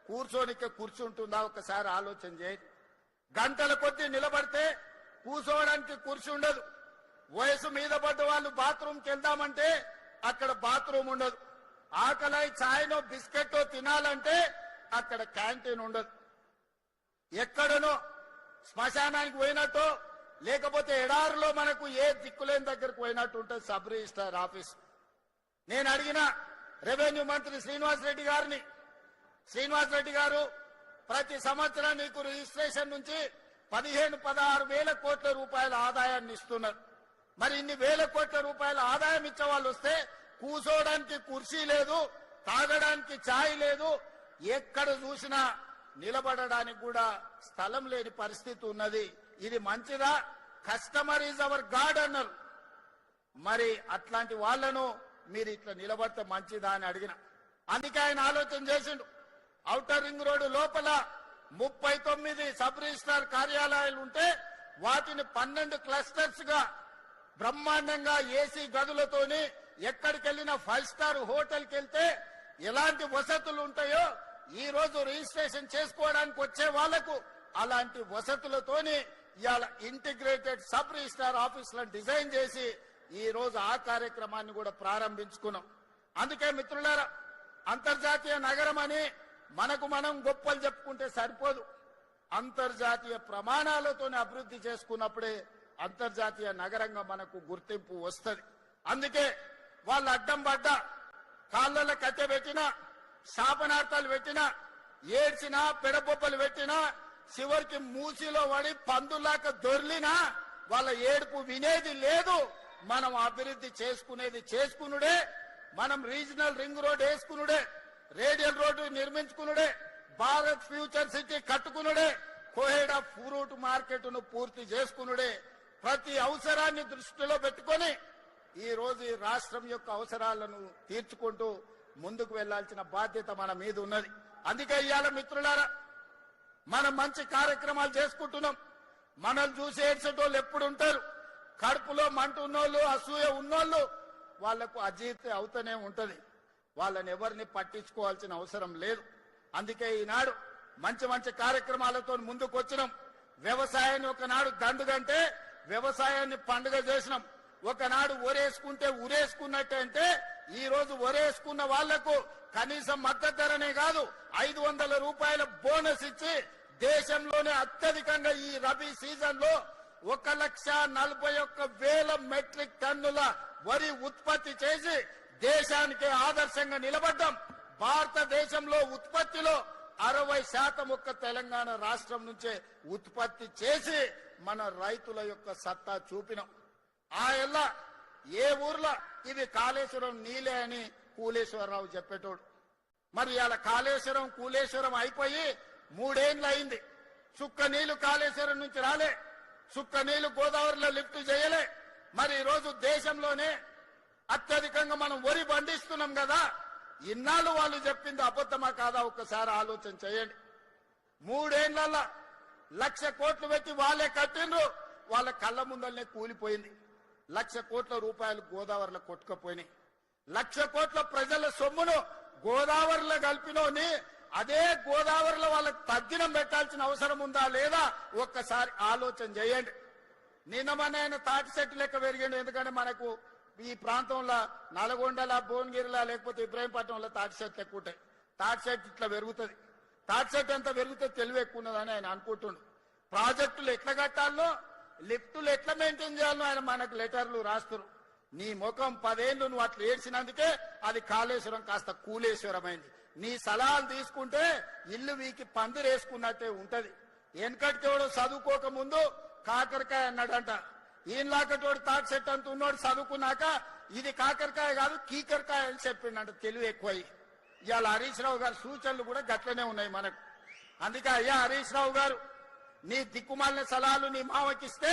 కూర్చోనికే కూర్చుంటుందా ఒకసారి ఆలోచన చేయండి. గంటల కొద్దీ నిలబడితే కూర్చోవడానికి కుర్చీ ఉండదు. వయసు మీద పడ్డ వాళ్ళు బాత్రూమ్కి వెళ్దామంటే అక్కడ బాత్రూమ్ ఉండదు. ఆకలై ఛాయ్నో బిస్కెట్టో తినాలంటే అక్కడ క్యాంటీన్ ఉండదు. ఎక్కడనో శ్మశానానికి పోయినట్టు లేకపోతే ఎడారిలో మనకు ఏ దిక్కులేని దగ్గరకు పోయినట్టు ఉంటుంది సబ్ రిజిస్ట్రార్ ఆఫీస్. నేను అడిగిన రెవెన్యూ మంత్రి శ్రీనివాస్ రెడ్డి గారిని, శ్రీనివాస్ రెడ్డి గారు ప్రతి సంవత్సరం నీకు రిజిస్ట్రేషన్ నుంచి 15-16 వేల కోట్ల రూపాయల ఆదాయాన్ని ఇస్తున్నారు. మరి ఇన్ని వేల కోట్ల రూపాయల ఆదాయం ఇచ్చే వాళ్ళు వస్తే కూర్చోవడానికి కుర్చీ లేదు, తాగడానికి ఛాయ్ లేదు, ఎక్కడ చూసినా నిలబడడానికి కూడా స్థలం లేని పరిస్థితి ఉన్నది. ఇది మంచిదా? కస్టమర్ ఈజ్ అవర్ గాడ్ అన్నారు. మరి అట్లాంటి వాళ్లను మీరు ఇట్లా నిలబడితే మంచిదా అని అడిగిన. అందుకే ఆయన ఆలోచన చేసిండు. ఔటర్ రింగ్ రోడ్డు లోపల 39 సబ్ రిజిస్ట్రార్ కార్యాలయాలు ఉంటే వాటిని 12 క్లస్టర్స్ గా బ్రహ్మాండంగా ఏసీ గదులతోని ఎక్కడికి వెళ్ళినా 5 స్టార్ హోటల్కి వెళ్తే ఎలాంటి వసతులు ఉంటాయో ఈ రోజు రిజిస్ట్రేషన్ చేసుకోవడానికి వచ్చే వాళ్లకు అలాంటి వసతులతోని ఇవాళ ఇంటిగ్రేటెడ్ సబ్ రిజిస్ట్రార్ ఆఫీసులను డిజైన్ చేసి ఈ రోజు ఆ కార్యక్రమాన్ని కూడా ప్రారంభించుకున్నాం. అందుకే మిత్రులారా, అంతర్జాతీయ నగరం అని మనకు మనం గొప్పలు చెప్పుకుంటే సరిపోదు. అంతర్జాతీయ ప్రమాణాలతోనే అభివృద్ధి చేసుకున్నప్పుడే అంతర్జాతీయ నగరంగా మనకు గుర్తింపు వస్తుంది. అందుకే వాళ్ళు అడ్డం పడ్డా, కాళ్ళలో కట్టె పెట్టినా, శాపనార్థాలు పెట్టినా, ఏడ్చినా, పెడబొబ్బలు పెట్టినా, చివరికి మూసిలో పడి పందులాక దొర్లినా వాళ్ళ ఏడుపు వినేది లేదు. మనం అభివృద్ధి చేసుకునేది చేసుకునుడే, మనం రీజనల్ రింగ్ రోడ్ వేసుకునుడే, రేడియల్ రోడ్డు నిర్మించుకునుడే, భారత్ ఫ్యూచర్ సిటీ కట్టుకునుడే, కోహెడా ఫ్రూట్ మార్కెట్ ను పూర్తి చేసుకునుడే. ప్రతి అవసరాన్ని దృష్టిలో పెట్టుకొని ఈ రోజు ఈ రాష్ట్రం యొక్క అవసరాలను తీర్చుకుంటూ ముందుకు వెళ్లాల్సిన బాధ్యత మన మీద ఉన్నది. అందుకే ఇవాళ మిత్రులారా, మనం మంచి కార్యక్రమాలు చేసుకుంటున్నాం. మనల్ని చూసి ఏడ్చేటోళ్ళు ఎప్పుడు ఉంటారు. కడుపులో మంట ఉన్నోళ్ళు, అసూయ ఉన్నోళ్ళు వాళ్లకు అజీర్తి అవుతూనే ఉంటది. వాళ్ళని ఎవరిని పట్టించుకోవాల్సిన అవసరం లేదు. అందుకే ఈనాడు మంచి మంచి కార్యక్రమాలతో ముందుకు వచ్చినాం. వ్యవసాయాన్ని ఒకనాడు దండుగంటే వ్యవసాయాన్ని పండుగ చేసినాం. ఒకనాడు ఒరేసుకుంటే ఉరేసుకున్నట్టే అంటే ఈ రోజు ఒరేసుకున్న వాళ్లకు కనీసం మద్దతు ధరనే కాదు 500 రూపాయల బోనస్ ఇచ్చి దేశంలోనే అత్యధికంగా ఈ రబీ సీజన్ లో 1,41,000 మెట్రిక్ టన్నుల వరి ఉత్పత్తి చేసి దేశానికి ఆదర్శంగా నిలబడ్డాం. భారతదేశంలో ఉత్పత్తిలో 60% ఒక్క తెలంగాణ రాష్ట్రం నుంచే ఉత్పత్తి చేసి మన రైతుల యొక్క సత్తా చూపినాం. ఆ ఎల్ల ఏ ఊర్లో ఇది కాళేశ్వరం నీలే అని కూలేశ్వరరావు చెప్పేటోడు. మరి ఇలా కాళేశ్వరం కూలేశ్వరం అయిపోయి 3 ఏళ్ళు అయింది. చుక్క నీళ్లు కాళేశ్వరం నుంచి రాలే, చుక్క నీళ్లు గోదావరిలో లిఫ్ట్ చేయలే. మరి ఈ రోజు దేశంలోనే అత్యధికంగా మనం వరి పండిస్తున్నాం కదా. ఇన్నాళ్ళు వాళ్ళు చెప్పింది అబద్ధమా కాదా ఒక్కసారి ఆలోచన చేయండి. 3 ఏళ్లలో 1,00,000 కోట్లు పెట్టి వాళ్ళే కట్టిండ్రు, వాళ్ళ కళ్ళ ముందల్నే కూలిపోయింది. 1,00,000 కోట్ల రూపాయలు గోదావరిలో కొట్టుకుపోయినాయి. 1,00,000 కోట్ల ప్రజల సొమ్మును గోదావరిలో కలిపినోని అదే గోదావరిలో వాళ్ళకి తగ్గినం పెట్టాల్సిన అవసరం ఉందా లేదా ఒక్కసారి ఆలోచన చేయండి. నిన్న మన ఆయన తాటి చెట్టు లెక్క పెరిగిండు. ఎందుకంటే మనకు ఈ ప్రాంతంలో నల్గొండల, భువనగిరిలా లేకపోతే ఇబ్రాహీంపట్నంలో తాటి చెట్లు ఎక్కువ ఉంటాయి. తాటి చెట్టు ఇట్లా పెరుగుతుంది. తాటి చెట్టు ఎంత పెరిగితే తెలివి ఎక్కువ ఉన్నదని ఆయన అనుకుంటుండు. ప్రాజెక్టులు ఎట్లా కట్టాలో, లిఫ్టులు ఎట్లా మెయింటైన్ చేయాలో ఆయన మనకు లెటర్లు రాస్తారు. నీ ముఖం 10 ఏళ్లు నువ్వు అట్లా ఏడ్చినందుకే అది కాళేశ్వరం కాస్త కూలేశ్వరం అయింది. నీ సలహాలు తీసుకుంటే ఇల్లు వీకి పందిరేసుకున్నట్టే ఉంటది. వెనకటితోడు చదువుకోక ముందు కాకరకాయ అన్నాడంట. ఈయనలాకటోడు తాటి చెట్టు అంత ఉన్నోడు చదువుకున్నాక ఇది కాకరకాయ కాదు కీకరకాయ అని చెప్పిండంట. తెలివి ఎక్కువයි. ఇవాళ హరీష్ రావు గారి సూచనలు కూడా గట్లనే ఉన్నాయి మనకు. అందుకే అయ్యా హరీష్ రావు గారు, నీ దిక్కుమాలిన సలహాలు నీ మామకిస్తే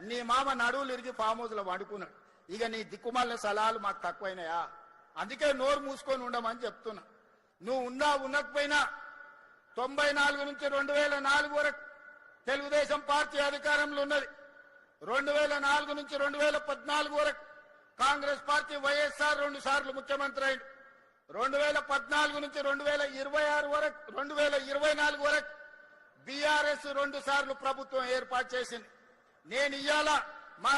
నీ మామ నడువులు ఇరిగి ఫామ్ హౌస్ లో పడుకున్నాడు. ఇక నీ దిక్కుమాలిన సలహాలు మాకు తక్కువైనాయా? అందుకే నోరు మూసుకొని ఉండమని చెప్తున్నా. నువ్వు ఉండకపోయినా 94 నుంచి 2004 వరకు తెలుగుదేశం పార్టీ అధికారంలో ఉన్నది. 2004 నుంచి 2014 వరకు కాంగ్రెస్ పార్టీ వైఎస్ఆర్ 2 సార్లు ముఖ్యమంత్రి అయింది. 2014 నుంచి 2026 వరకు వరకు 2024 వరకు బీఆర్ఎస్ 2 సార్లు ప్రభుత్వం ఏర్పాటు చేసింది. నేను ఇయ్యాల మా